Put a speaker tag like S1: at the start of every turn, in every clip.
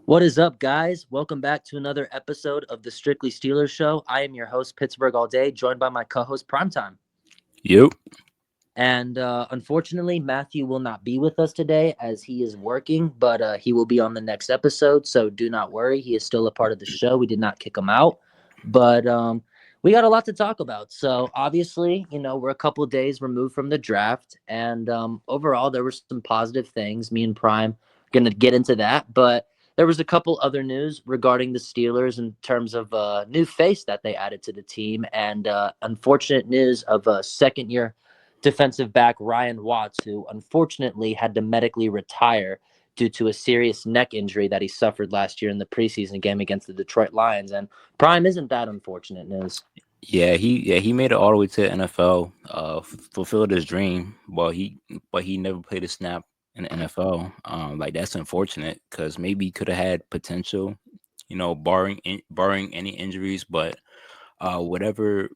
S1: What is up, guys? Welcome back to another episode of the Strictly Steelers Show. I am your host, Pittsburgh All Day, joined by my co host, Primetime.
S2: Yep.
S1: And unfortunately, Matthew will not be with us today as he is working, but he will be on the next episode. So do not worry. He is still a part of the show. We did not kick him out. But we got a lot to talk about. So obviously, we're a couple of days removed from the draft. And overall, there were some positive things. Me and Prime going to get into that. But there was a couple other news regarding the Steelers in terms of a new face that they added to the team and unfortunate news of a second year defensive back Ryan Watts, who unfortunately had to medically retire due to a serious neck injury that he suffered last year in the preseason game against the Detroit Lions. And Prime isn't that unfortunate news.
S2: Yeah, he made it all the way to the NFL, fulfilled his dream. But he never played a snap in the NFL. Like that's unfortunate because maybe he could have had potential, barring any injuries. But whatever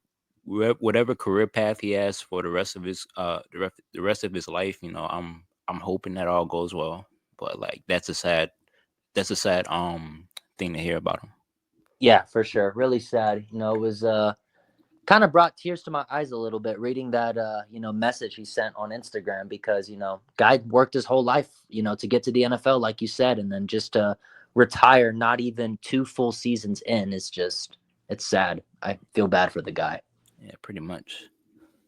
S2: whatever career path he has for the rest of his life, I'm hoping that all goes well. But like that's a sad thing to hear about him.
S1: Yeah, for sure. Really sad. It was kind of brought tears to my eyes a little bit reading that message he sent on Instagram because guy worked his whole life to get to the NFL like you said, and then just to retire not even two full seasons in is just it's sad. I feel bad for the guy.
S2: Yeah, pretty much.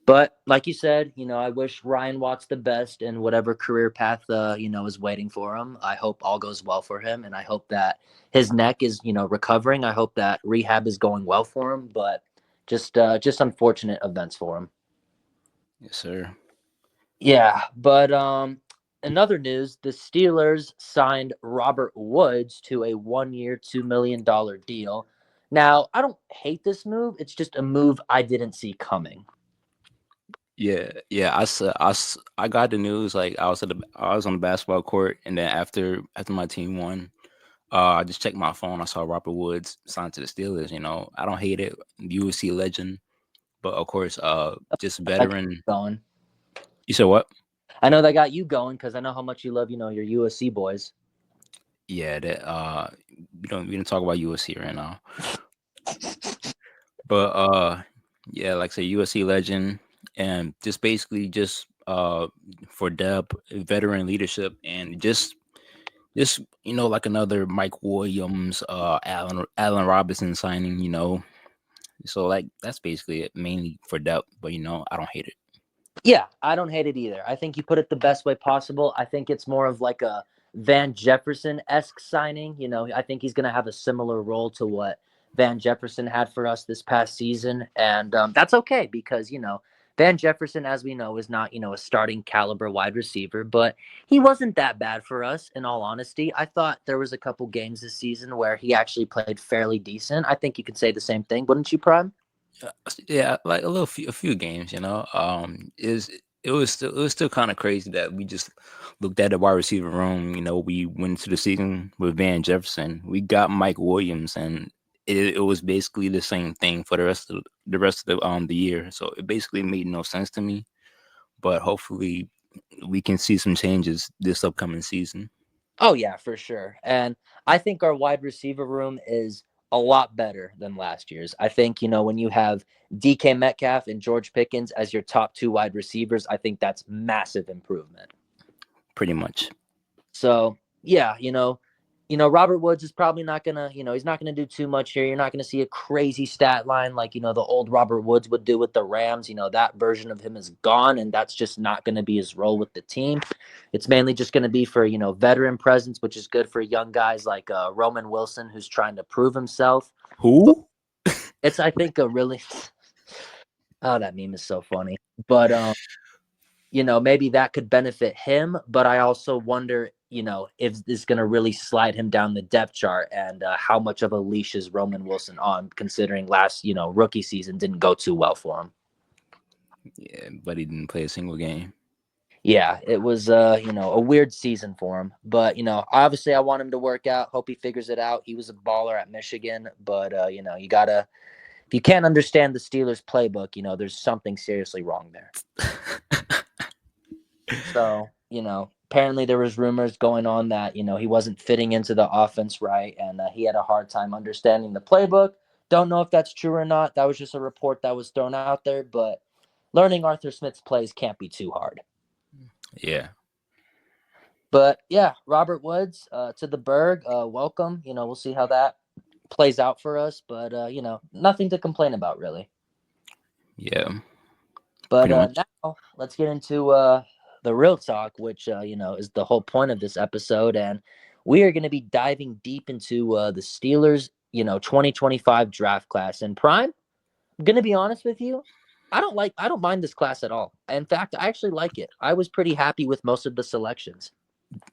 S1: But like you said, I wish Ryan Watts the best in whatever career path is waiting for him. I hope all goes well for him, and I hope that his neck is recovering. I hope that rehab is going well for him. But just unfortunate events for him.
S2: Yes, sir.
S1: Yeah, but in other news, the Steelers signed Robert Woods to a 1 year, $2 million deal. Now, I don't hate this move. It's just a move I didn't see coming.
S2: Yeah. I got the news like I was on the basketball court, and then after my team won, I just checked my phone. I saw Robert Woods signed to the Steelers. I don't hate it. USC legend, but of course, just
S1: That got
S2: veteran.
S1: you going.
S2: You said what?
S1: I know that got you going because I know how much you love, your USC boys.
S2: Yeah, that we don't talk about USC right now, but yeah, like I say USC legend, and just basically just for depth, veteran leadership, and just like another Mike Williams, Allen Robinson signing, so like that's basically it, mainly for depth. But I don't hate it.
S1: Yeah, I don't hate it either. I think you put it the best way possible. I think it's more of like a Van Jefferson esque signing. I think he's going to have a similar role to what Van Jefferson had for us this past season. And that's okay because, Van Jefferson, as we know, is not, a starting caliber wide receiver, but he wasn't that bad for us, in all honesty. I thought there was a couple games this season where he actually played fairly decent. I think you could say the same thing, wouldn't you, Prime?
S2: Yeah, like a few games, is it was still kind of crazy that we just looked at the wide receiver room. We went into the season with Van Jefferson. We got Mike Williams, and it was basically the same thing for the year. So it basically made no sense to me. But hopefully, we can see some changes this upcoming season.
S1: Oh yeah, for sure. And I think our wide receiver room is a lot better than last year's. I think, when you have DK Metcalf and George Pickens as your top two wide receivers, I think that's massive improvement.
S2: Pretty much.
S1: So yeah, Robert Woods is probably not gonna, he's not gonna do too much here. You're not gonna see a crazy stat line like the old Robert Woods would do with the Rams. That version of him is gone, and that's just not gonna be his role with the team. It's mainly just gonna be for veteran presence, which is good for young guys like Roman Wilson, who's trying to prove himself. But
S2: Who?
S1: it's I think a really oh that meme is so funny, but maybe that could benefit him. But I also wonder, if this is going to really slide him down the depth chart and how much of a leash is Roman Wilson on, considering last, rookie season didn't go too well for him.
S2: Yeah, but he didn't play a single game.
S1: Yeah, it was, a weird season for him. But, obviously I want him to work out. Hope he figures it out. He was a baller at Michigan. But, you got to, if you can't understand the Steelers playbook, there's something seriously wrong there. So apparently there was rumors going on that, he wasn't fitting into the offense right, and he had a hard time understanding the playbook. Don't know if that's true or not. That was just a report that was thrown out there, but learning Arthur Smith's plays can't be too hard.
S2: Yeah.
S1: But yeah, Robert Woods to the Berg, welcome. We'll see how that plays out for us, but nothing to complain about really.
S2: Yeah.
S1: But
S2: Pretty much.
S1: now let's get into the real talk, which is the whole point of this episode, and we are going to be diving deep into the Steelers, 2025 draft class. And Prime, I'm going to be honest with you, I don't mind this class at all. In fact, I actually like it. I was pretty happy with most of the selections.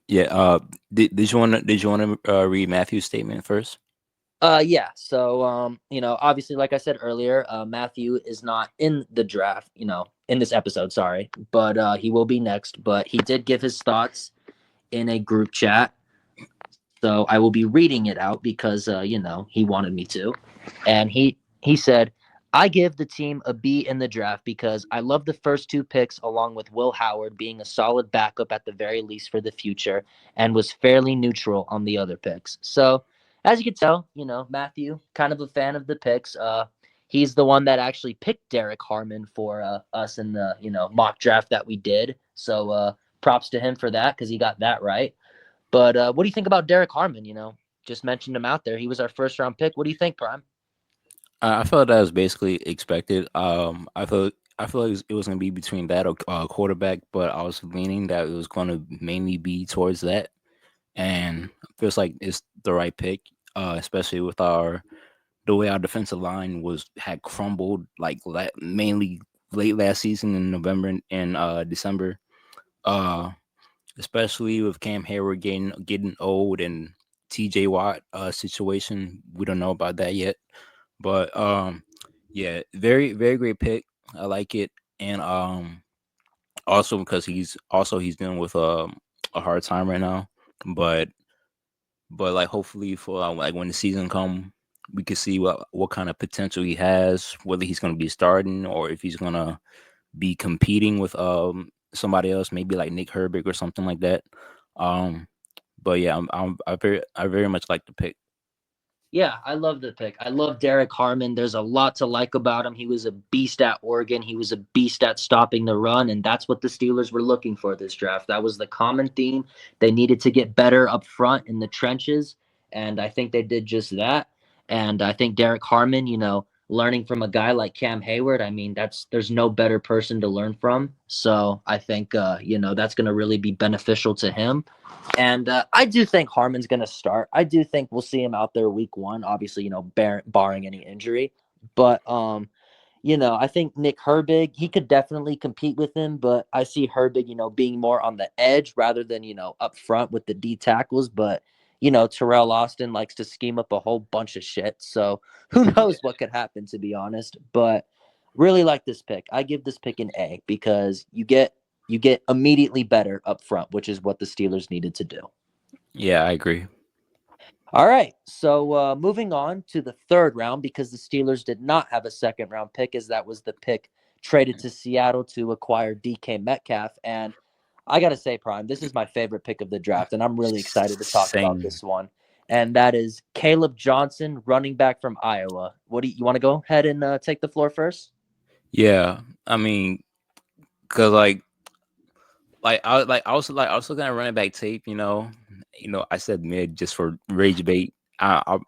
S2: Yeah. Did you want to read Matthew's statement first?
S1: Yeah. So, obviously, like I said earlier, Matthew is not in the draft, in this episode, sorry, but he will be next. But he did give his thoughts in a group chat. So I will be reading it out because, he wanted me to. And he said, I give the team a B in the draft because I love the first two picks, along with Will Howard being a solid backup at the very least for the future, and was fairly neutral on the other picks. So, as you can tell, Matthew, kind of a fan of the picks. He's the one that actually picked Derek Harmon for us in the, mock draft that we did. So, props to him for that because he got that right. But what do you think about Derek Harmon? Just mentioned him out there. He was our first round pick. What do you think, Prime?
S2: I felt that was basically expected. I feel like it was going to be between that or quarterback, but I was leaning that it was going to mainly be towards that, and feels like it's the right pick, especially with the way our defensive line had crumbled like mainly late last season in November and December, uh, especially with Cam Hayward getting old and T.J. Watt situation. We don't know about that yet. But yeah, very very great pick. I like it, and also because he's dealing with a hard time right now. But like hopefully for like when the season come, we can see what kind of potential he has, whether he's going to be starting or if he's going to be competing with somebody else, maybe like Nick Herbig or something like that. Um, but yeah, I very much like the pick.
S1: Yeah, I love the pick. I love Derek Harmon. There's a lot to like about him. He was a beast at Oregon. He was a beast at stopping the run, and that's what the Steelers were looking for this draft. That was the common theme. They needed to get better up front in the trenches, and I think they did just that. And I think Derek Harmon, learning from a guy like Cam Hayward, I mean, there's no better person to learn from. So I think that's going to really be beneficial to him. And I do think Harmon's going to start. I do think we'll see him out there week one, obviously, barring any injury. But, I think Nick Herbig, he could definitely compete with him. But I see Herbig, being more on the edge rather than, up front with the D tackles. But, Terrell Austin likes to scheme up a whole bunch of shit. So who knows what could happen, to be honest. But really like this pick. I give this pick an A because you get immediately better up front, which is what the Steelers needed to do.
S2: Yeah, I agree.
S1: All right. So moving on to the third round, because the Steelers did not have a second round pick, as that was the pick traded to Seattle to acquire DK Metcalf. And I got to say, Prime, this is my favorite pick of the draft, and I'm really excited to talk about
S2: Same.
S1: this one. And that is Caleb Johnson, running back from Iowa. What do you want to go ahead and take the floor first?
S2: Yeah, I mean, cause I was looking at running back tape. I said mid just for rage bait. I'll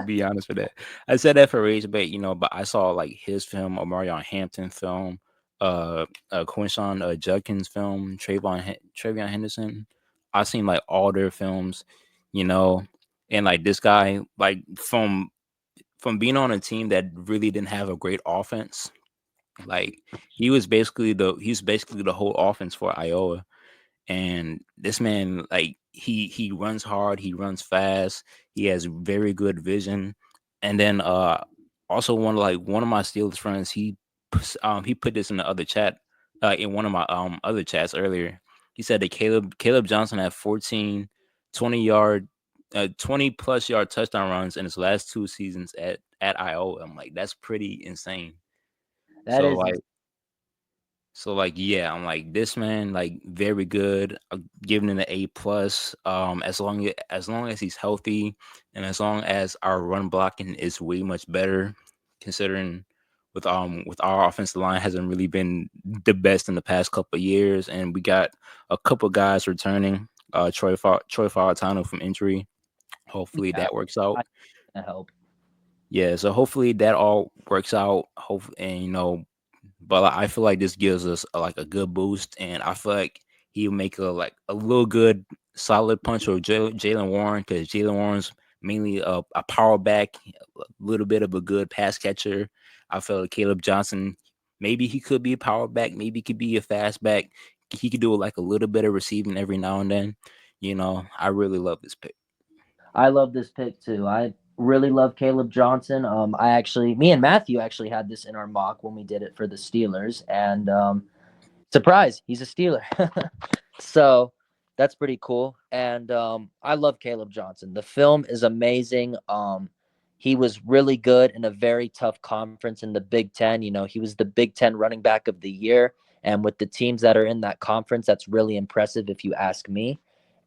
S2: be honest with that. I said that for rage bait. But I saw like his film, Omarion Hampton film, Quinshawn Judkins film, Travion Henderson. I've seen like all their films. You know, and like this guy, like from being on a team that really didn't have a great offense. Like he's basically the whole offense for Iowa. And this man, like he runs hard, he runs fast, he has very good vision. And then also one of my Steelers friends, he put this in the other chat, in one of my other chats earlier. He said that Caleb Johnson had 14 20 yard 20 plus yard touchdown runs in his last two seasons at Iowa. I'm like, that's pretty insane.
S1: That
S2: So
S1: is
S2: like So like yeah, I'm like this man like very good. I'm giving it an A+. As long as he's healthy, and as long as our run blocking is way much better, considering with our offensive line hasn't really been the best in the past couple of years, and we got a couple guys returning. Troy Falatano from injury. Hopefully
S1: Yeah,
S2: that works out.
S1: I can help.
S2: Yeah, so hopefully that all works out. Hope and but I feel like this gives us like a good boost, and I feel like he'll make a little good solid punch or Jalen Warren, because Jalen Warren's mainly a power back, a little bit of a good pass catcher. I feel like Caleb Johnson, maybe he could be a power back, maybe he could be a fast back. He could do like a little bit of receiving every now and then. I really love this pick.
S1: I love this pick too. I really love Caleb Johnson. Me and Matthew actually had this in our mock when we did it for the Steelers, and surprise, he's a Steeler. So that's pretty cool. And I love Caleb Johnson. The film is amazing. He was really good in a very tough conference in the Big Ten. He was the Big Ten running back of the year. And with the teams that are in that conference, that's really impressive if you ask me.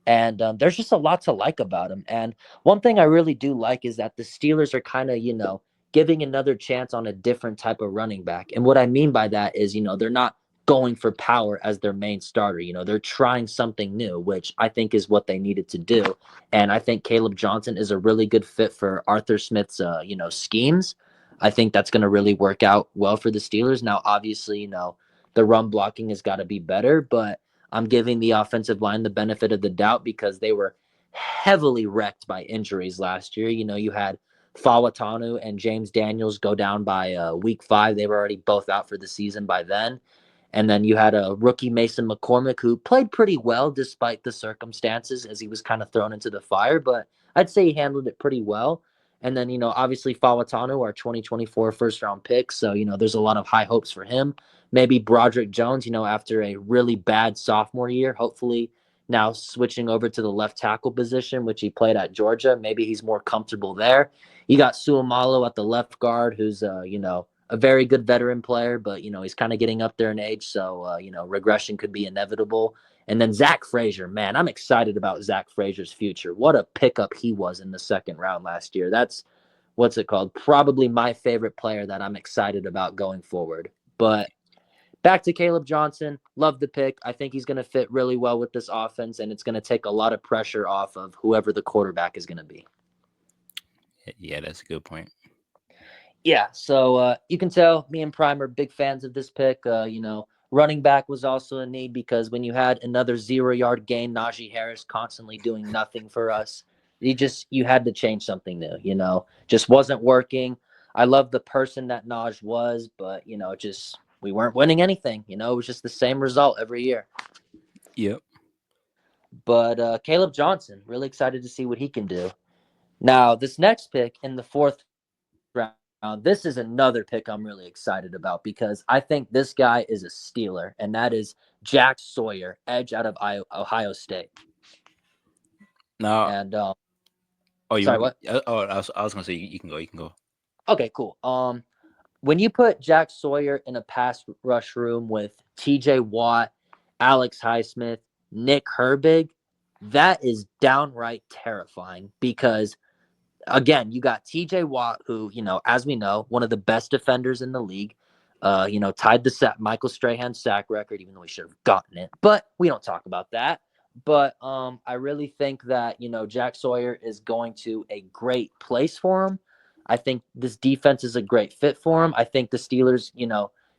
S1: And there's just a lot to like about him. And one thing I really do like is that the Steelers are kind of, giving another chance on a different type of running back. And what I mean by that is, they're not going for power as their main starter. They're trying something new, which I think is what they needed to do. And I think Caleb Johnson is a really good fit for Arthur Smith's, schemes. I think that's going to really work out well for the Steelers. Now, obviously, the run blocking has got to be better, but I'm giving the offensive line the benefit of the doubt because they were heavily wrecked by injuries last year. You had Fawatanu and James Daniels go down by week 5. They were already both out for the season by then. And then you had a rookie Mason McCormick who played pretty well despite the circumstances as he was kind of thrown into the fire, but I'd say he handled it pretty well. And then, obviously Fawatanu, our 2024 first round pick. So, there's a lot of high hopes for him. Maybe Broderick Jones, after a really bad sophomore year, hopefully now switching over to the left tackle position, which he played at Georgia. Maybe he's more comfortable there. You got Suamalo at the left guard, who's, a very good veteran player, but he's kind of getting up there in age, so regression could be inevitable. And then Zach Frazier, man, I'm excited about Zach Frazier's future. What a pickup he was in the second round last year. That's what's it called? Probably my favorite player that I'm excited about going forward. But back to Caleb Johnson, love the pick. I think he's going to fit really well with this offense, and it's going to take a lot of pressure off of whoever the quarterback is going to be.
S2: Yeah, that's a good point.
S1: Yeah, so you can tell me and Prime are big fans of this pick. Running back was also a need because when you had another 0-yard gain, Najee Harris constantly doing nothing for us, you had to change something new. Just wasn't working. I love the person that Naj was, but just we weren't winning anything. It was just the same result every year.
S2: Yep.
S1: But Caleb Johnson, really excited to see what he can do. Now, this next pick in the fourth round, this is another pick I'm really excited about because I think this guy is a Steeler, and that is Jack Sawyer, edge out of Ohio State.
S2: Now,
S1: And
S2: oh, you
S1: sorry,
S2: want?
S1: what?
S2: I was gonna say you can go. You can go.
S1: Okay, cool. When you put Jack Sawyer in a pass rush room with T.J. Watt, Alex Highsmith, Nick Herbig, that is downright terrifying because again, you got TJ Watt, who, as we know, one of the best defenders in the league, tied the Michael Strahan sack record, even though he should have gotten it. But we don't talk about that. But I really think that, Jack Sawyer is going to a great place for him. I think this defense is a great fit for him. I think the Steelers,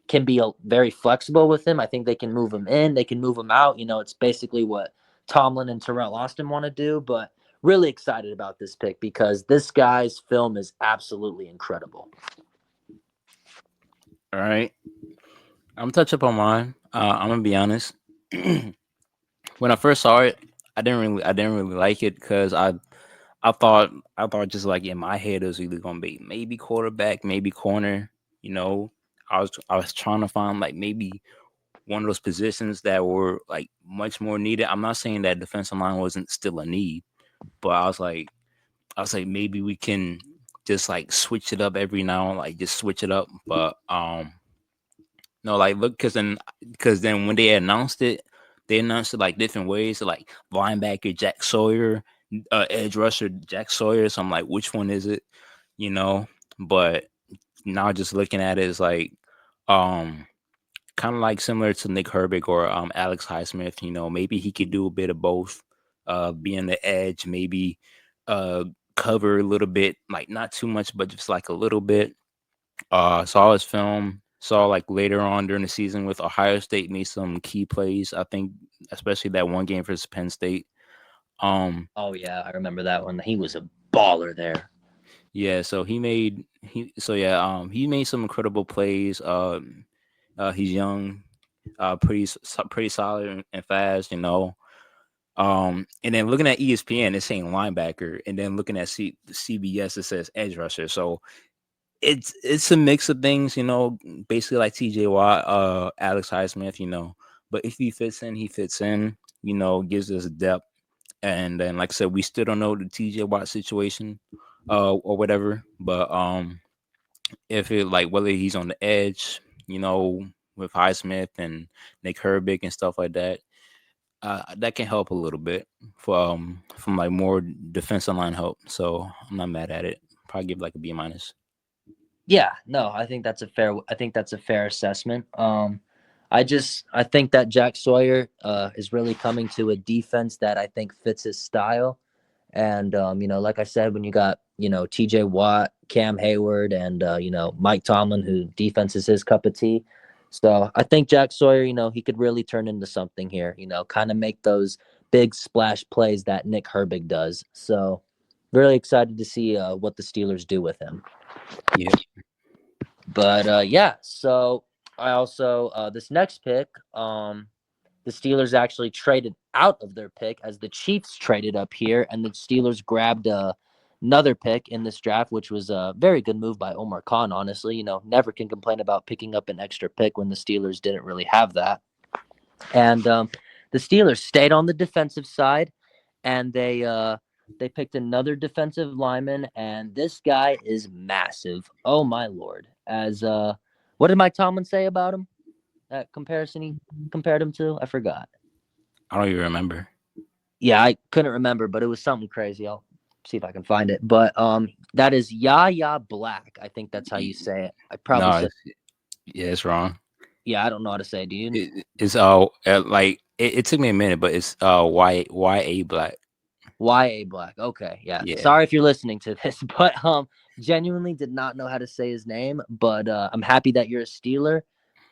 S1: can be very flexible with him. I think they can move him in, they can move him out. It's basically what Tomlin and Terrell Austin want to do. But really excited about this pick because this guy's film is absolutely incredible.
S2: All right. I'm gonna touch up on mine. I'm gonna be honest. When I first saw it, I didn't really like it because I thought just like in my head it was either gonna be maybe quarterback, maybe corner. You know, I was trying to find like maybe one of those positions that were like much more needed. I'm not saying that defensive line wasn't still a need, but I was like maybe we can just like switch it up every now and like just switch it up. But No, like look, because then when they announced it like different ways. So, like linebacker Jack Sawyer, edge rusher Jack Sawyer. So I'm like, which one is it? You know. But now just looking at it is like, um, kind of like similar to Nick Herbig or Alex Highsmith. You know, maybe he could do a bit of both. Being the edge, maybe uh cover a little bit, like not too much, but just like a little bit. Saw his film. Saw like later on during the season with Ohio State made some key plays. I think especially that one game versus Penn State. Um,
S1: Oh yeah, I remember that one. He was a baller there.
S2: yeah, so he made some incredible plays. He's young, pretty solid and fast. You know. And then looking at ESPN, it's saying linebacker, and then looking at CBS, it says edge rusher. So it's a mix of things, you know, basically like TJ Watt, Alex Highsmith, you know. But if he fits in, he fits in, you know, gives us depth. And then like I said, we still don't know the TJ Watt situation, or whatever. But if it like whether he's on the edge, you know, with Highsmith and Nick Herbig and stuff like that, that can help a little bit from like more defensive line help. So I'm not mad at it. Probably give like a B minus.
S1: Yeah, no, I think that's a fair assessment. I think that Jack Sawyer is really coming to a defense that I think fits his style. And you know, like I said, when you got, you know, TJ Watt, Cam Hayward, and you know, Mike Tomlin, who defense is his cup of tea. So I think Jack Sawyer, you know, he could really turn into something here, you know, kind of make those big splash plays that Nick Herbig does. So really excited to see what the Steelers do with him.
S2: Yeah.
S1: But yeah, so I also this next pick, the Steelers actually traded out of their pick as the Chiefs traded up here, and the Steelers grabbed another pick in this draft, which was a very good move by Omar Khan. Honestly, you know, never can complain about picking up an extra pick when the Steelers didn't really have that. And the Steelers stayed on the defensive side, and they picked another defensive lineman, and this guy is massive. Oh my lord! As what did Mike Tomlin say about him? That comparison he compared him to? I forgot.
S2: I don't even remember.
S1: Yeah, I couldn't remember, but it was something crazy. I'll see if I can find it. But that is Yaya Black. I think that's how you say it. I probably
S2: No,
S1: said
S2: yeah, it's wrong.
S1: yeah. I don't know how to say it. Do you?
S2: It's like it took me a minute, but it's YA Black.
S1: YA Black. Okay, yeah.
S2: Yeah,
S1: Sorry if you're listening to this, but genuinely did not know how to say his name, but I'm happy that you're a Steeler.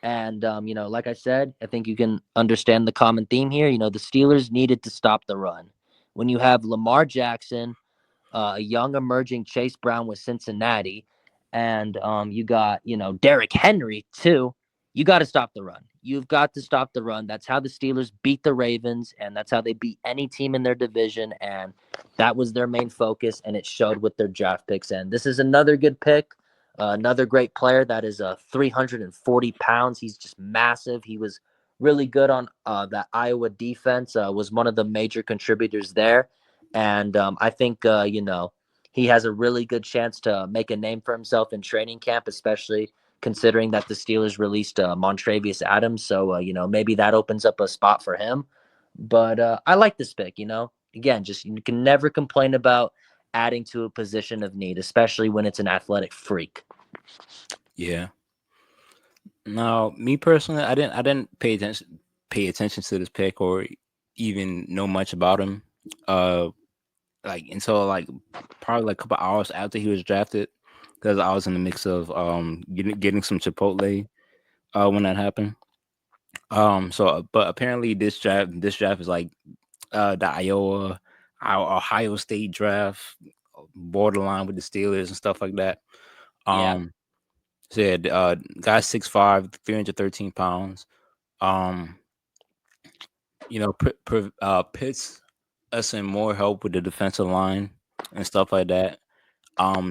S1: And you know, like I said, I think you can understand the common theme here. You know, the Steelers needed to stop the run. When you have Lamar Jackson, a young emerging Chase Brown with Cincinnati, and you got, you know, Derrick Henry too. You got to stop the run. You've got to stop the run. That's how the Steelers beat the Ravens, and that's how they beat any team in their division. And that was their main focus, and it showed with their draft picks. And this is another good pick, another great player that is 340 pounds. He's just massive. He was really good on that Iowa defense. Was one of the major contributors there, and I think you know, he has a really good chance to make a name for himself in training camp, especially considering that the Steelers released Montravius Adams. So, you know, maybe that opens up a spot for him. But I like this pick, you know. Again, just you can never complain about adding to a position of need, especially when it's an athletic freak.
S2: yeah. No, me personally, I didn't pay attention to this pick or even know much about him. Uh, like until like probably like a couple hours after he was drafted, because I was in the mix of getting some Chipotle when that happened. But apparently this draft is like the Ohio State draft, borderline with the Steelers and stuff like that.
S1: Yeah.
S2: Um, said guy's 6'5", 313 pounds. Um, you know, Pitts us in more help with the defensive line and stuff like that.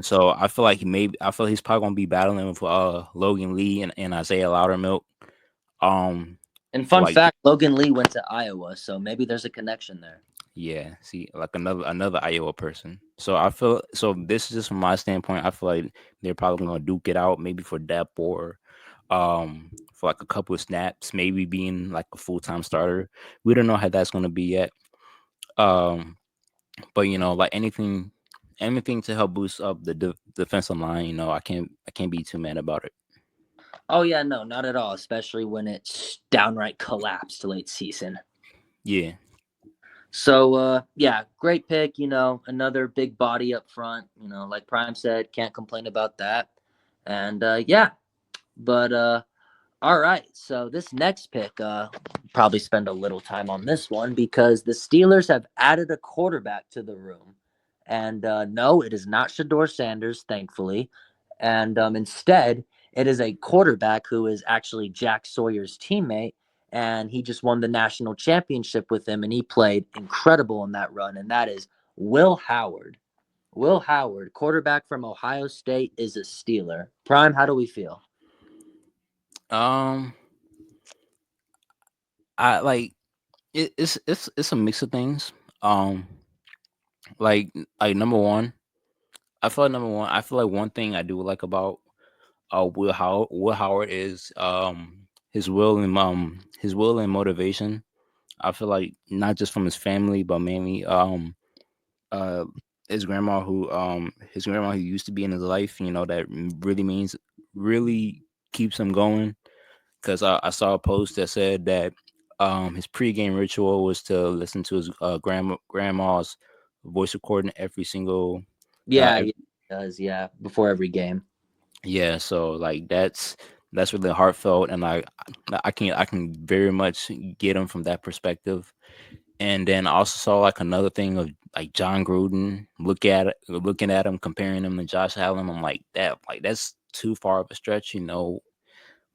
S2: So I feel he's probably gonna be battling with Logan Lee and Isaiah Loudermilk.
S1: And
S2: For
S1: fun
S2: like
S1: fact, Logan Lee went to Iowa, so maybe there's a connection there.
S2: yeah, see, like another Iowa person. So I feel this is just from my standpoint. I feel like they're probably gonna duke it out, maybe for depth or for like a couple of snaps, maybe being like a full-time starter. We don't know how that's going to be yet. Um, but like anything to help boost up the defensive line, I can't be too mad about it.
S1: Oh yeah, no, not at all. Especially when it's downright collapsed late season.
S2: Yeah.
S1: So yeah, great pick. Another big body up front. Like Prime said, can't complain about that. And yeah, but all right. So this next pick, probably spend a little time on this one because the Steelers have added a quarterback to the room, and no, it is not Shador Sanders, thankfully, and instead it is a quarterback who is actually Jack Sawyer's teammate, and he just won the national championship with him, and he played incredible in that run, and that is Will Howard. Will Howard, quarterback from Ohio State, is a Steeler. Prime, how do we feel?
S2: Um, I like it's a mix of things. Um, like number one, I feel like one thing I do like about Will Howard is his will and motivation. I feel like not just from his family, but mainly uh his grandma who used to be in his life. That really keeps him going. Because I saw a post that said that his pregame ritual was to listen to his grandma's voice recording every single
S1: Yeah,
S2: ev-
S1: yeah, it does. Yeah, before every game.
S2: yeah. So like that's really heartfelt, and I can very much get him from that perspective. And then I also saw like another thing of like John Gruden looking at him, comparing him to Josh Allen. I'm like that's too far of a stretch.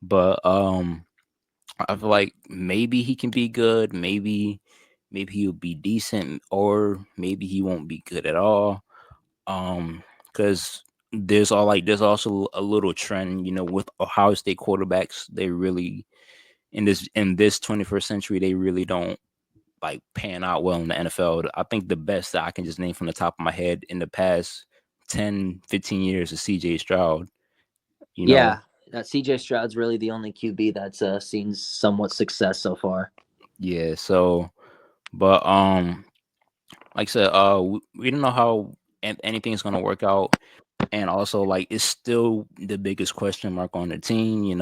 S2: But I feel like maybe he can be good, maybe he'll be decent, or maybe he won't be good at all. Because there's also a little trend, with Ohio State quarterbacks. They really in this 21st century, they really don't like pan out well in the NFL. I think the best that I can just name from the top of my head in the past 10, 15 years is CJ Stroud. You know,
S1: Yeah, that CJ Stroud's really the only QB that's seen somewhat success so far.
S2: yeah. So, but like I said, we don't know how anything's gonna work out, and also like it's still the biggest question mark on the team.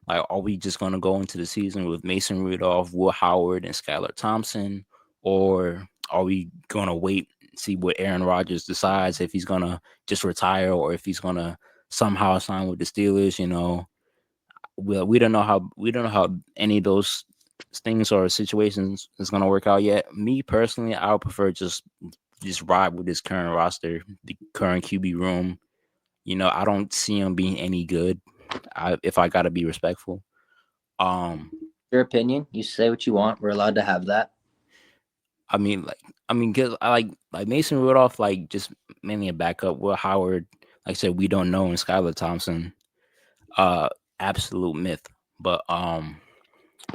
S2: Like are we just gonna go into the season with Mason Rudolph, Will Howard, and Skylar Thompson, or are we gonna wait and see what Aaron Rodgers decides if he's gonna just retire or if he's gonna somehow sign with the Steelers? We don't know how any of those things or situations is gonna work out yet. Me personally, I would prefer just ride with this current roster, the current QB room. I don't see him being any good. If I gotta be respectful. Um,
S1: Your opinion, you say what you want. We're allowed to have that.
S2: I mean, because I like Mason Rudolph, like just mainly a backup. Will Howard, like I said, we don't know, and Skylar Thompson, uh, absolute myth. But like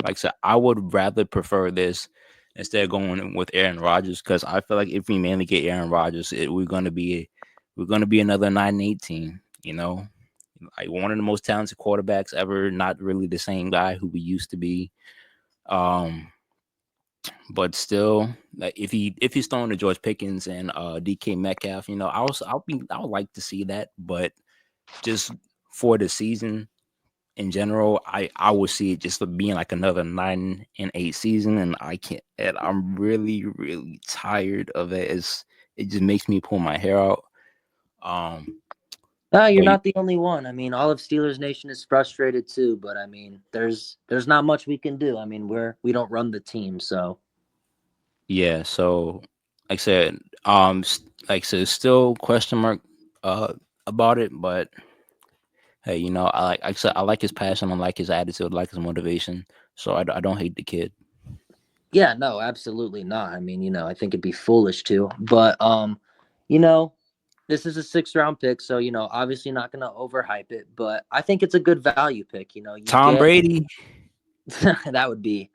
S2: I said, I would rather prefer this instead of going with Aaron Rodgers because I feel like if we mainly get Aaron Rodgers, we're gonna be another 9-18. Like one of the most talented quarterbacks ever. Not really the same guy who we used to be. Um, but still, like if he's throwing to George Pickens and DK Metcalf, I would like to see that, but just for the season in general, I would see it just being like another 9-8 season, and I can't. And I'm really really tired of it. It just makes me pull my hair out. Um,
S1: You're
S2: but
S1: not the only one. I mean, all of Steelers Nation is frustrated too. But I mean, there's not much we can do. I mean, we don't run the team, so
S2: yeah, so like I said, still question mark uh about it, but hey, like I said, I like his passion, I like his attitude, I like his motivation, so I don't hate the kid.
S1: yeah, no, absolutely not. I mean, I think it'd be foolish to. But you know, this is a sixth-round pick, so obviously not going to overhype it. But I think it's a good value pick. You
S2: Tom
S1: get
S2: Brady.
S1: that would be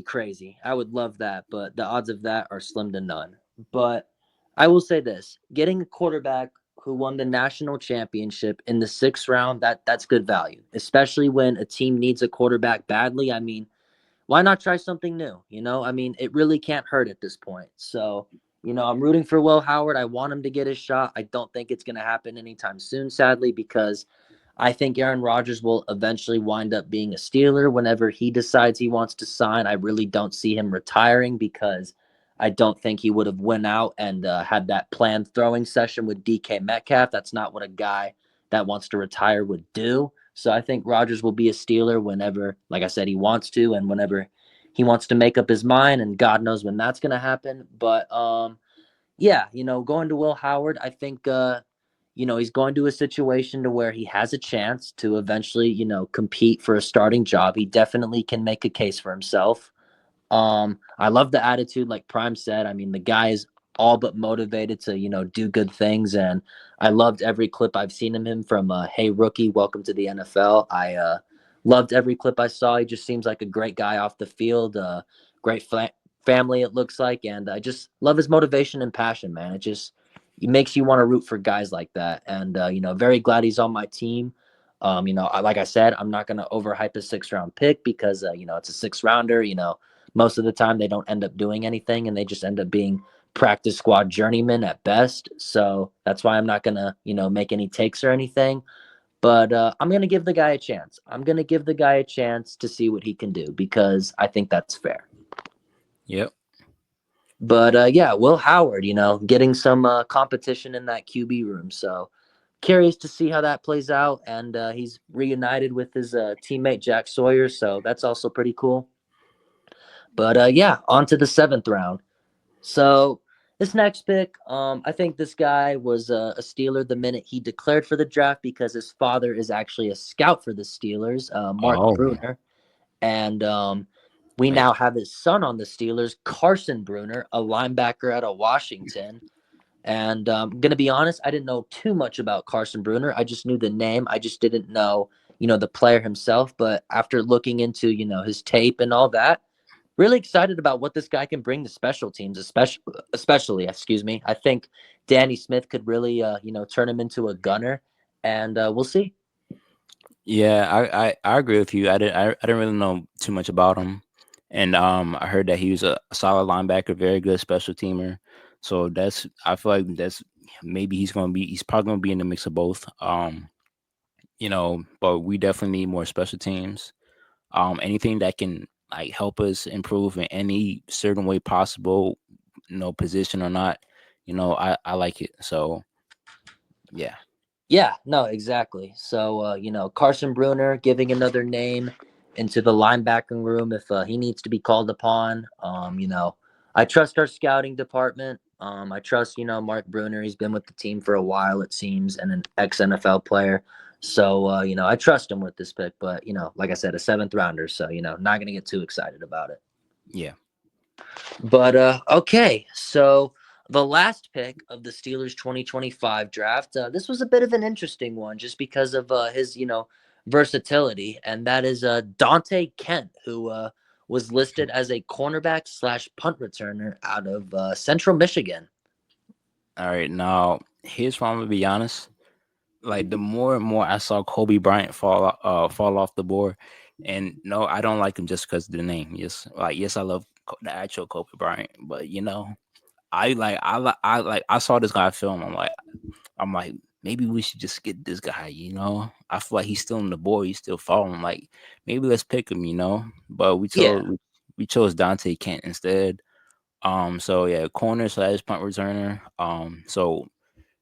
S1: crazy. I would love that, but the odds of that are slim to none. But I will say this: getting a quarterback who won the national championship in the 6th round, that's good value, especially when a team needs a quarterback badly. I mean, why not try something new? I mean, it really can't hurt at this point. So, I'm rooting for Will Howard. I want him to get his shot. I don't think it's going to happen anytime soon, sadly, because I think Aaron Rodgers will eventually wind up being a Steeler whenever he decides he wants to sign. I really don't see him retiring because I don't think he would have went out and had that planned throwing session with DK Metcalf. That's not what a guy that wants to retire would do. So I think Rodgers will be a Steeler whenever, like I said, he wants to, and whenever he wants to make up his mind, and God knows when that's going to happen. But yeah, going to Will Howard, I think he's going to a situation to where he has a chance to eventually, compete for a starting job. He definitely can make a case for himself. I love the attitude, like Prime said. I mean, the guy is all but motivated to, do good things. And I loved every clip I've seen of him from Hey Rookie, Welcome to the NFL. I loved every clip I saw. He just seems like a great guy off the field, great family, it looks like. And I just love his motivation and passion, man. It makes you want to root for guys like that. And, very glad he's on my team. Like I said, I'm not going to overhype a 6th round pick because, it's a 6th rounder, most of the time they don't end up doing anything and they just end up being practice squad journeymen at best. So that's why I'm not going to, make any takes or anything. But I'm going to give the guy a chance. I'm going to give the guy a chance to see what he can do because I think that's fair.
S2: Yep.
S1: But yeah, Will Howard, getting some competition in that QB room. So curious to see how that plays out. And he's reunited with his teammate Jack Sawyer. So that's also pretty cool. But yeah, on to the 7th round. So this next pick, I think this guy was a Steeler the minute he declared for the draft because his father is actually a scout for the Steelers, Mark Bruner. And we now have his son on the Steelers, Carson Bruner, a linebacker out of Washington. And I'm going to be honest, I didn't know too much about Carson Bruner. I just knew the name. I just didn't know, the player himself. But after looking into, his tape and all that, really excited about what this guy can bring to special teams, especially, excuse me. I think Danny Smith could really, turn him into a gunner, and we'll see.
S2: Yeah, I agree with you. I didn't really know too much about him, and I heard that he was a solid linebacker, very good special teamer. So I feel like maybe he's probably gonna be in the mix of both. But we definitely need more special teams. Anything that can like help us improve in any certain way possible, position or not, I like it. So yeah.
S1: Yeah, no, exactly. So, Carson Bruner giving another name into the linebacking room if he needs to be called upon. I trust our scouting department. I trust, Mark Bruner. He's been with the team for a while, it seems, and an ex-NFL player. So, I trust him with this pick. But, like I said, a 7th rounder. So, not going to get too excited about it.
S2: Yeah.
S1: But okay, so the last pick of the Steelers 2025 draft, this was a bit of an interesting one just because of his, versatility, and that is Dante Kent, who was listed as a cornerback / punt returner out of Central Michigan.
S2: All right, now here's where I'm gonna be honest. Like the more and more I saw Kobe Bryant fall off the board, and no, I don't like him just because of the name. Yes, I love the actual Kobe Bryant, but I saw this guy film. I'm like, maybe we should just get this guy. I feel like he's still on the board. He's still falling. Like maybe let's pick him. But we chose Dante Kent instead. So yeah, corner / punt returner. So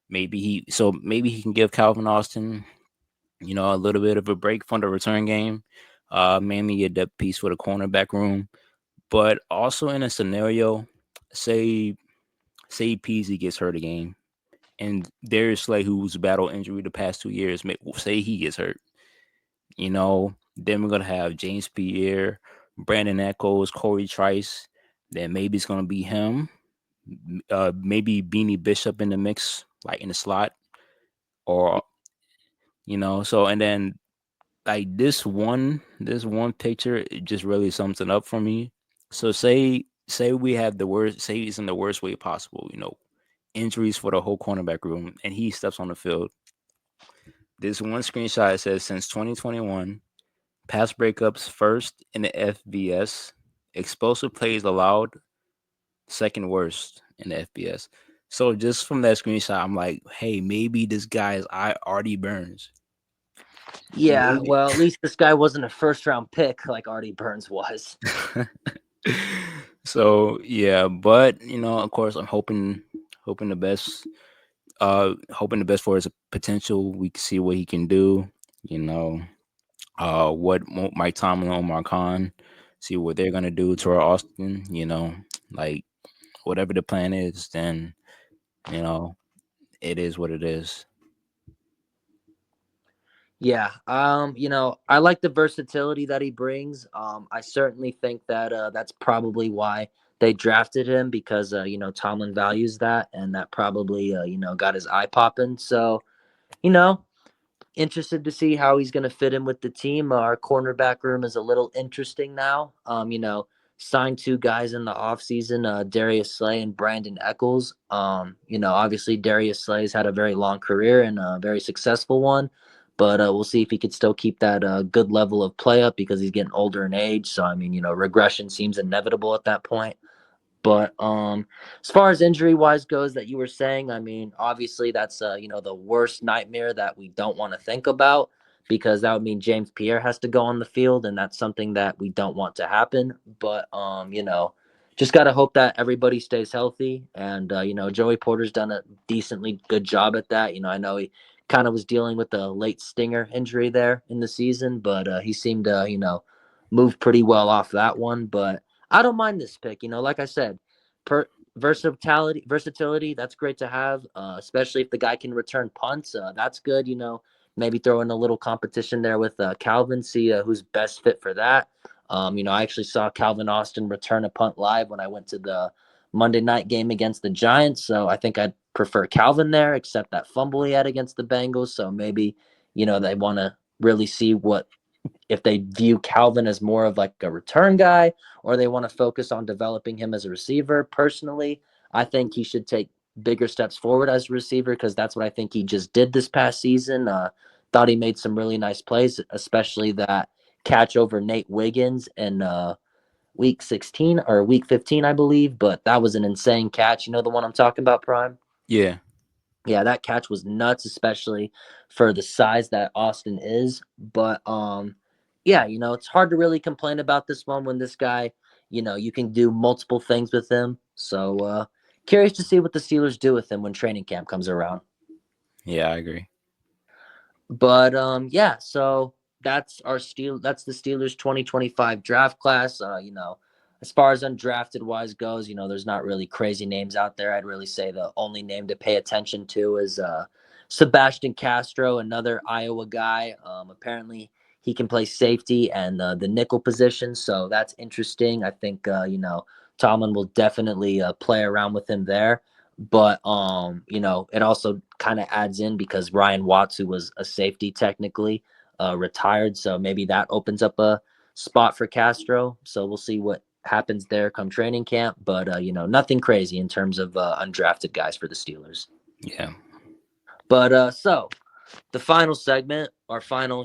S2: maybe he can give Calvin Austin, a little bit of a break from the return game. Mainly a depth piece for the cornerback room, but also in a scenario, say Peasy gets hurt again, and Darius Slay, who's battled injury the past 2 years, say he gets hurt. Then we're gonna have James Pierre, Brandon Echoes, Corey Trice. Then maybe it's gonna be him. Maybe Beanie Bishop in the mix, like in the slot, or So and then like this one picture, it just really sums it up for me. So say we have the worst. Say it's in the worst way possible. injuries for the whole cornerback room, and he steps on the field. This one screenshot says since 2021, pass breakups first in the FBS, explosive plays allowed second worst in the FBS. So just from that screenshot, I'm like, hey, maybe this guy is Artie Burns.
S1: Yeah,
S2: Maybe.
S1: well, at least this guy wasn't a first round pick like Artie Burns was.
S2: So yeah, but of course, I'm hoping the best. Hoping the best for his potential. We can see what he can do. You know, what Mike Tomlin, Omar Khan, see what they're gonna do to our Austin. Like whatever the plan is, then you know it is what it is.
S1: Yeah, I like the versatility that he brings. I certainly think that that's probably why they drafted him because Tomlin values that, and that probably got his eye popping. So, you know, interested to see how he's going to fit in with the team. Our cornerback room is a little interesting now. Signed two guys in the offseason, Darius Slay and Brandon Eccles. Obviously Darius Slay's had a very long career and a very successful one, but we'll see if he could still keep that good level of play up because he's getting older in age. So, regression seems inevitable at that point. But as far as injury wise goes, that you were saying, obviously that's the worst nightmare that we don't want to think about because that would mean James Pierre has to go on the field, and that's something that we don't want to happen. But just gotta hope that everybody stays healthy, and Joey Porter's done a decently good job at that. I know he kind of was dealing with a late stinger injury there in the season, but he seemed to move pretty well off that one. But I don't mind this pick. Like I said, versatility. That's great to have, especially if the guy can return punts. That's good. Maybe throw in a little competition there with Calvin. See who's best fit for that. I actually saw Calvin Austin return a punt live when I went to the Monday night game against the Giants. So I think I'd prefer Calvin there, except that fumble he had against the Bengals. So maybe they want to really see what if they view Calvin as more of like a return guy or they want to focus on developing him as a receiver. Personally, I think he should take bigger steps forward as a receiver because that's what I think he just did this past season. Thought he made some really nice plays, especially that catch over Nate Wiggins in week 16 or week 15, I believe. But that was an insane catch. You know the one I'm talking about, Prime?
S2: Yeah,
S1: Yeah, that catch was nuts, especially for the size that Austin is. But yeah, it's hard to really complain about this one when this guy, you can do multiple things with him. So curious to see what the Steelers do with him when training camp comes around.
S2: yeah, I agree.
S1: But yeah, so that's the Steelers 2025 draft class. As far as undrafted wise goes, there's not really crazy names out there. I'd really say the only name to pay attention to is Sebastian Castro, another Iowa guy. Apparently he can play safety and the nickel position, so that's interesting. I think Tomlin will definitely play around with him there. But it also kind of adds in because Ryan Watts, who was a safety technically, retired. So maybe that opens up a spot for Castro. So we'll see what happens there come training camp. But nothing crazy in terms of undrafted guys for the Steelers.
S2: Yeah.
S1: But so the final segment, our final,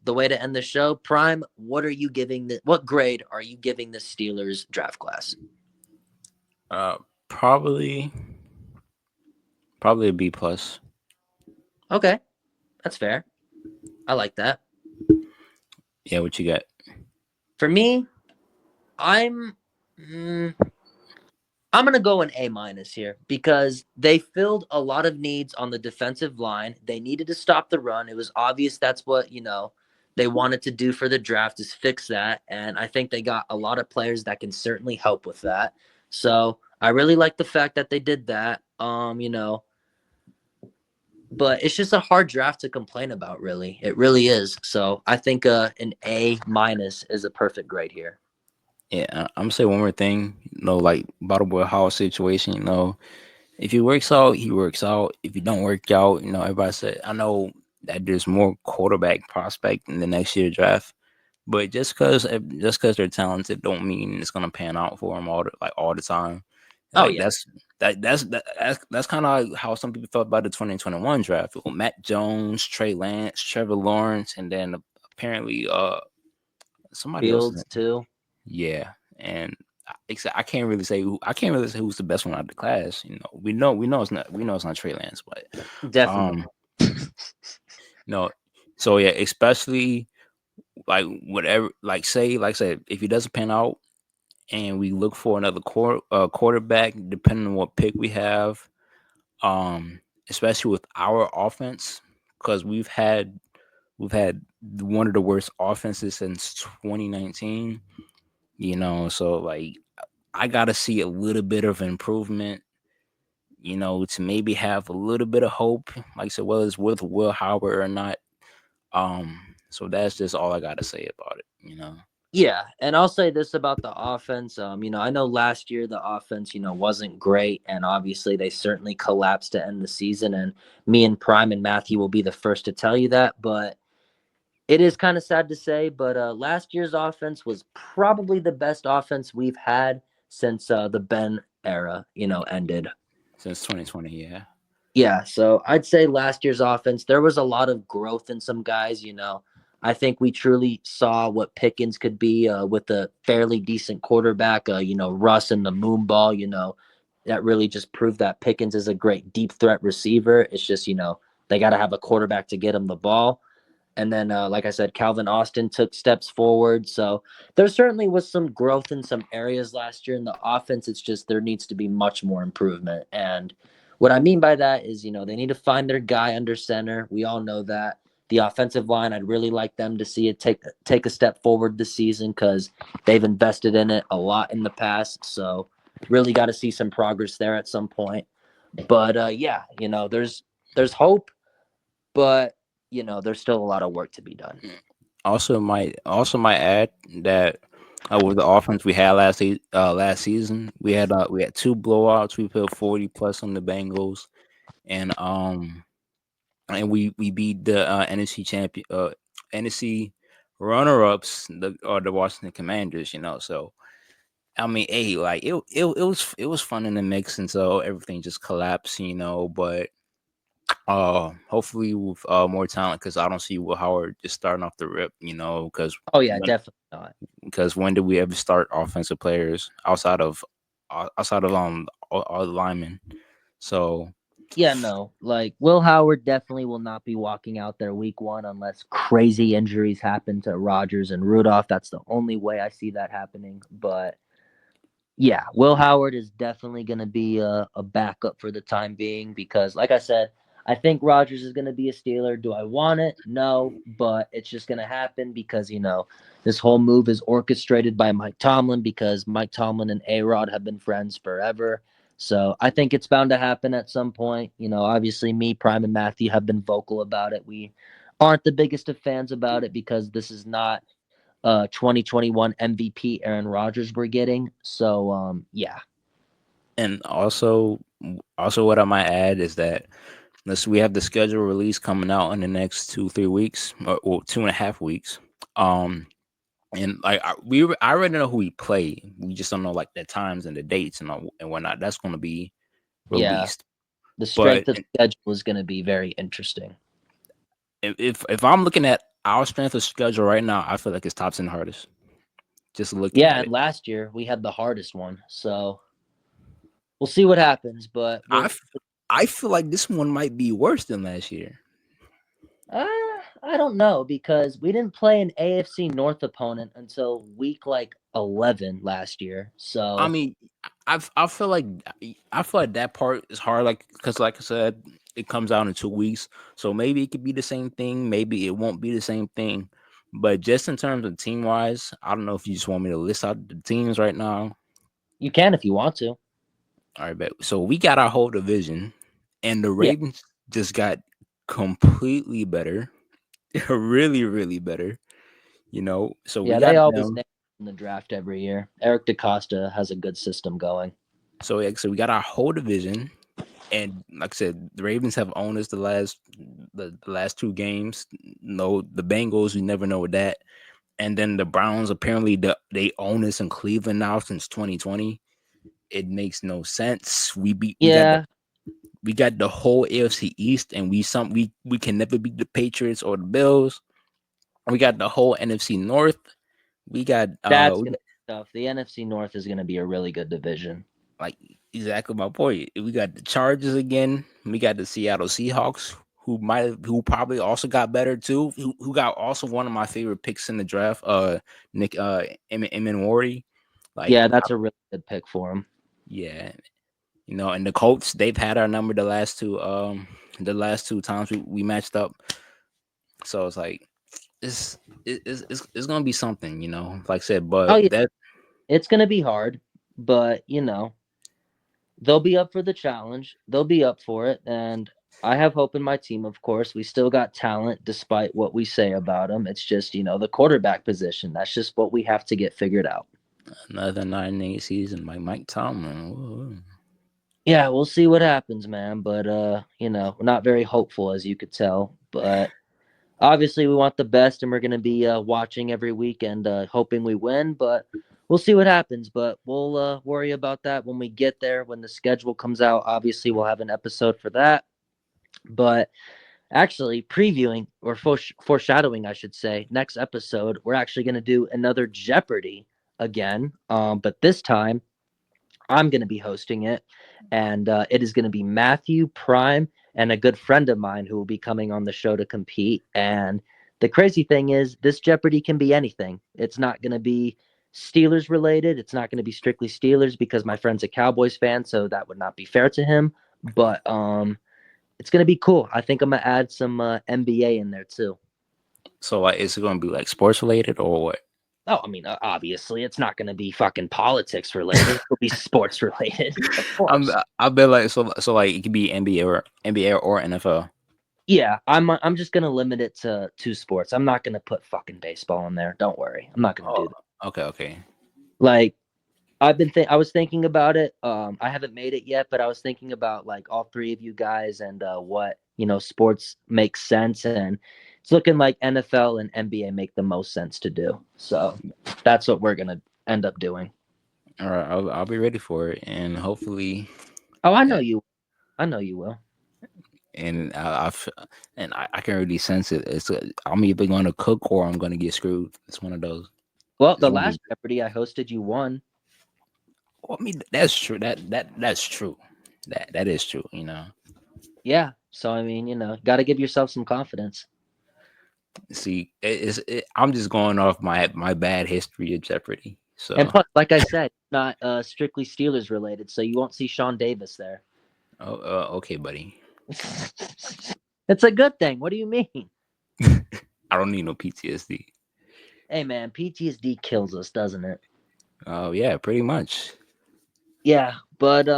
S1: the way to end the show, Prime, what grade are you giving the Steelers draft class?
S2: Probably a B plus.
S1: Okay, that's fair. I like that.
S2: Yeah, what you got?
S1: For me, I'm mm, I'm gonna go an A minus here because they filled a lot of needs on the defensive line. They needed to stop the run. It was obvious that's what they wanted to do for the draft is fix that, and I think they got a lot of players that can certainly help with that. So I really like the fact that they did that. But it's just a hard draft to complain about. Really, it really is. So I think an A minus is a perfect grade here.
S2: Yeah, I'm gonna say one more thing. Like Bottle Boy Hall situation. If he works out, he works out. If he don't work out, everybody said. I know that there's more quarterback prospect in the next year draft, but just because they're talented, don't mean it's gonna pan out for them all the time.
S1: Oh
S2: Like
S1: yeah,
S2: that's kind of how some people felt about the 2021 draft. Well, Matt Jones, Trey Lance, Trevor Lawrence, and then apparently somebody else.
S1: Fields too.
S2: Yeah, and I can't really say who's the best one out of the class. We know it's not Trey Lance, but
S1: Definitely.
S2: um no. So yeah, especially like whatever, like say if he doesn't pan out and we look for another quarterback, depending on what pick we have, especially with our offense, because we've had one of the worst offenses since 2019. So like I gotta see a little bit of improvement, to maybe have a little bit of hope. Like I said, whether it's with Will Howard or not. So that's just all I gotta say about it.
S1: Yeah, and I'll say this about the offense. I know last year the offense, wasn't great, and obviously they certainly collapsed to end the season. And me and Prime and Matthew will be the first to tell you that. But it is kind of sad to say, but last year's offense was probably the best offense we've had since the Ben era, ended.
S2: Since 2020, yeah.
S1: Yeah, so I'd say last year's offense, there was a lot of growth in some guys. I think we truly saw what Pickens could be with a fairly decent quarterback, Russ and the moon ball, that really just proved that Pickens is a great deep threat receiver. It's just, they got to have a quarterback to get him the ball. And then, like I said, Calvin Austin took steps forward. So there certainly was some growth in some areas last year in the offense. It's just there needs to be much more improvement. And what I mean by that is, they need to find their guy under center. We all know that. The offensive line, I'd really like them to see it take a step forward this season because they've invested in it a lot in the past. So really got to see some progress there at some point. But yeah, there's hope, but there's still a lot of work to be done.
S2: Also might add that with the offense we had last season, we had two blowouts. We put 40 plus on the Bengals, and we beat the NFC runner ups, the Washington Commanders. So I mean, hey, like it was fun in the mix until everything just collapsed. But hopefully with more talent, because I don't see Will Howard just starting off the rip. Because
S1: Oh yeah, definitely not.
S2: when did we ever start offensive players outside of all the linemen? So
S1: Yeah, no. Like Will Howard definitely will not be walking out there week one unless crazy injuries happen to Rodgers and Rudolph. That's the only way I see that happening. But yeah, Will Howard is definitely going to be a backup for the time being because, like I said, I think Rodgers is going to be a Steeler. Do I want it? No, but it's just going to happen because, this whole move is orchestrated by Mike Tomlin because Mike Tomlin and A-Rod have been friends forever. So I think it's bound to happen at some point. Obviously, me, Prime, and Matthew have been vocal about it. We aren't the biggest of fans about it because this is not 2021 MVP Aaron Rodgers we're getting. So yeah.
S2: and also what I might add is that we have the schedule release coming out in the next 2-3 weeks, or 2.5 weeks. And like I already know who we play. We just don't know like the times and the dates and whatnot. That's going to be
S1: Yeah.
S2: released.
S1: The
S2: But
S1: strength of schedule is going to be very interesting.
S2: if I'm looking at our strength of schedule right now, I feel like it's top 10 hardest. Just looking
S1: Yeah,
S2: at
S1: and
S2: it,
S1: last year we had the hardest one. So we'll see what happens, but
S2: I feel like this one might be worse than last year.
S1: I don't know because we didn't play an AFC North opponent until week like 11 last year.
S2: I
S1: So
S2: mean, I feel like that part is hard, like because like I said, it comes out in 2 weeks, so maybe it could be the same thing, maybe it won't be the same thing. But just in terms of team wise, I don't know if you just want me to list out the teams right now.
S1: you can if you want to.
S2: All right, but so we got our whole division, and the
S1: Yeah.
S2: Ravens just got completely better, really, really better. So we
S1: Yeah, they
S2: got
S1: always
S2: them.
S1: nail in the draft every year. Eric DaCosta has a good system going.
S2: So we got our whole division, and like I said, the Ravens have owned us the last two games. No, the Bengals, you never know with that. And then the Browns, apparently they own us in Cleveland now since 2020. it makes no sense. We
S1: Yeah,
S2: got the whole AFC East, and we can never beat the Patriots or the Bills. We got the whole NFC North. We got
S1: that's gonna be tough. The NFC North is gonna be a really good division.
S2: like exactly my point. We got the Chargers again. We got the Seattle Seahawks, who probably also got better too. Who got also one of my favorite picks in the draft. Nick Emin Wardy. Like
S1: Yeah, that's a really good pick for him.
S2: yeah, and the Colts, they've had our number the last two times we matched up. So it's like it's gonna be something, like I said,
S1: Oh
S2: but
S1: yeah,
S2: that
S1: it's gonna be hard, but they'll be up for the challenge. They'll be up for it, and I have hope in my team. Of course, we still got talent, despite what we say about them. It's just the quarterback position. That's just what we have to get figured out.
S2: another 9-8 season like Mike Tomlin. Whoa.
S1: Yeah, we'll see what happens, man. But we're not very hopeful, as you could tell. But obviously, we want the best, and we're gonna be watching every week and hoping we win. But we'll see what happens. But we'll worry about that when we get there. When the schedule comes out, obviously, we'll have an episode for that. But actually, previewing or foreshadowing, I should say, next episode, we're actually gonna do another Jeopardy again. But this time I'm going to be hosting it, and it is going to be Matthew Prime and a good friend of mine who will be coming on the show to compete. And the crazy thing is, this Jeopardy can be anything. It's not going to be Steelers related. It's not going to be strictly Steelers because my friend's a Cowboys fan, so that would not be fair to him. But it's going to be cool. I think I'm going to add some NBA in there too.
S2: So like, is it gonna be like sports related or what?
S1: Oh, I mean, obviously, it's not going to be fucking politics related. It'll be sports related, of course.
S2: I've been like so like it could be NBA or NFL.
S1: Yeah, I'm just gonna limit it to two sports. I'm not gonna put fucking baseball in there. Don't worry, I'm not gonna do that.
S2: Okay.
S1: Like I was thinking about it. I haven't made it yet, but I was thinking about like all three of you guys and what sports make sense, and it's looking like NFL and NBA make the most sense to do. So that's what we're gonna end up doing.
S2: All right, I'll be ready for it, and hopefully,
S1: Oh, I know you. I know you will.
S2: and I can really sense it. I'm either going to cook or I'm going to get screwed. It's one of those.
S1: Well,
S2: It's
S1: the
S2: gonna be-
S1: last Jeopardy I hosted, you won.
S2: Well, I mean, that's true. That's true. That is true.
S1: Yeah. So I mean, got to give yourself some confidence.
S2: See, I'm just going off my bad history of Jeopardy. So,
S1: And plus, like I said, not strictly Steelers related, so you won't see Sean Davis there.
S2: okay, buddy.
S1: It's a good thing. What do you mean?
S2: I don't need no PTSD.
S1: Hey man, PTSD kills us, doesn't it?
S2: Oh yeah, pretty much.
S1: Yeah, but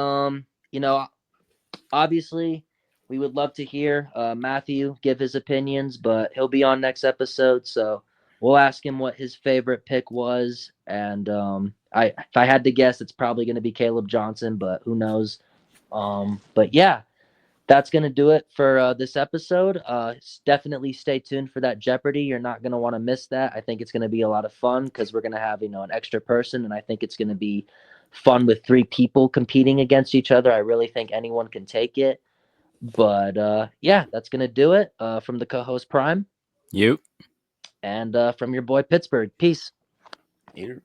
S1: obviously we would love to hear Matthew give his opinions, but he'll be on next episode, so we'll ask him what his favorite pick was. And if I had to guess, it's probably going to be Caleb Johnson, but who knows? But yeah, that's going to do it for this episode. Definitely stay tuned for that Jeopardy. You're not going to want to miss that. I think it's going to be a lot of fun because we're going to have, an extra person, and I think it's going to be fun with three people competing against each other. I really think anyone can take it. But yeah, that's going to do it from the co-host Prime
S2: You.
S1: and from your boy Pittsburgh. Peace.
S2: Here.